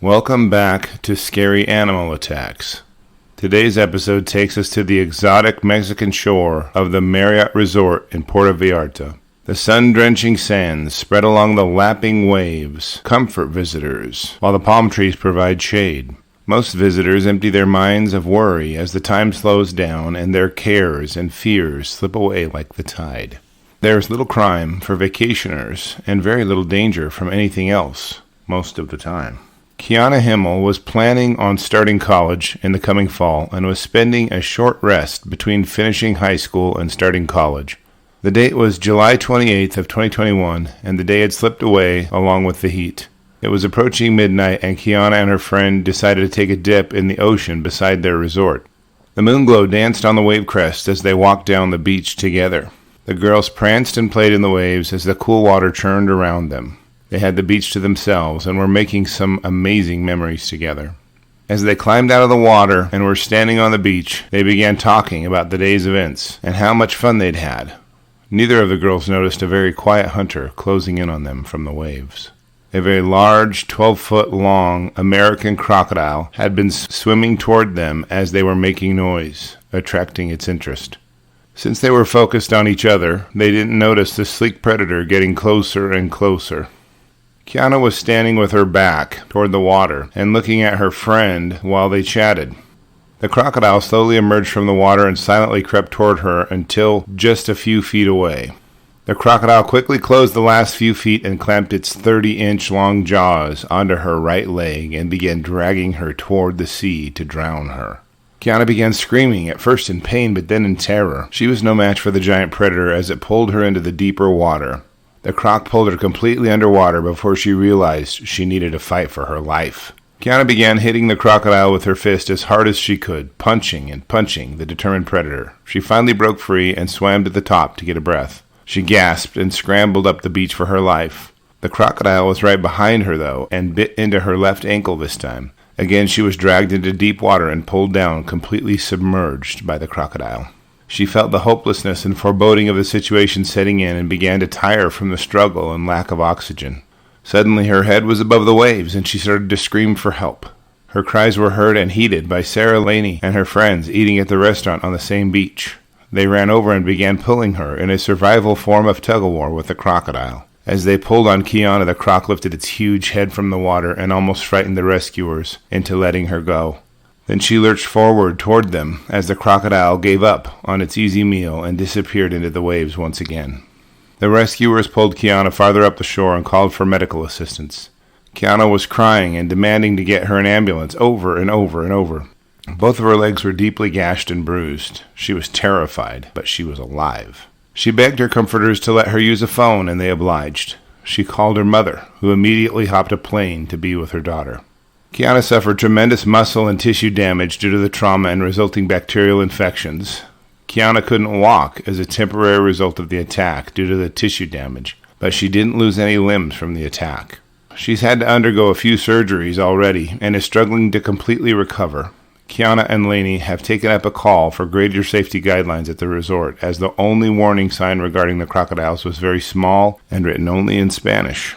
Welcome back to Scary Animal Attacks. Today's episode takes us to the exotic Mexican shore of the Marriott Resort in Puerto Vallarta. The sun-drenching sands spread along the lapping waves comfort visitors, while the palm trees provide shade. Most visitors empty their minds of worry as the time slows down and their cares and fears slip away like the tide. There is little crime for vacationers and very little danger from anything else most of the time. Kiana Himmell was planning on starting college in the coming fall and was spending a short rest between finishing high school and starting college. The date was July 28th of 2021, and the day had slipped away along with the heat. It was approaching midnight, and Kiana and her friend decided to take a dip in the ocean beside their resort. The moonglow danced on the wave crests as they walked down the beach together. The girls pranced and played in the waves as the cool water churned around them. They had the beach to themselves and were making some amazing memories together. As they climbed out of the water and were standing on the beach, they began talking about the day's events and how much fun they'd had. Neither of the girls noticed a very quiet hunter closing in on them from the waves. A very large, 12-foot-long American crocodile had been swimming toward them as they were making noise, attracting its interest. Since they were focused on each other, they didn't notice the sleek predator getting closer and closer. Kiana was standing with her back toward the water and looking at her friend while they chatted. The crocodile slowly emerged from the water and silently crept toward her until just a few feet away. The crocodile quickly closed the last few feet and clamped its 30-inch long jaws onto her right leg and began dragging her toward the sea to drown her. Kiana began screaming, at first in pain but then in terror. She was no match for the giant predator as it pulled her into the deeper water. The croc pulled her completely underwater before she realized she needed to fight for her life. Kiana began hitting the crocodile with her fist as hard as she could, punching and punching the determined predator. She finally broke free and swam to the top to get a breath. She gasped and scrambled up the beach for her life. The crocodile was right behind her, though, and bit into her left ankle this time. Again, she was dragged into deep water and pulled down, completely submerged by the crocodile. She felt the hopelessness and foreboding of the situation setting in and began to tire from the struggle and lack of oxygen. Suddenly her head was above the waves and she started to scream for help. Her cries were heard and heeded by Sarah Laney and her friends eating at the restaurant on the same beach. They ran over and began pulling her in a survival form of tug-of-war with the crocodile. As they pulled on Kiana, the croc lifted its huge head from the water and almost frightened the rescuers into letting her go. Then she lurched forward toward them as the crocodile gave up on its easy meal and disappeared into the waves once again. The rescuers pulled Kiana farther up the shore and called for medical assistance. Kiana was crying and demanding to get her an ambulance over and over and over. Both of her legs were deeply gashed and bruised. She was terrified, but she was alive. She begged her comforters to let her use a phone, and they obliged. She called her mother, who immediately hopped a plane to be with her daughter. Kiana suffered tremendous muscle and tissue damage due to the trauma and resulting bacterial infections. Kiana couldn't walk as a temporary result of the attack due to the tissue damage, but she didn't lose any limbs from the attack. She's had to undergo a few surgeries already and is struggling to completely recover. Kiana and Laney have taken up a call for greater safety guidelines at the resort, as the only warning sign regarding the crocodiles was very small and written only in Spanish.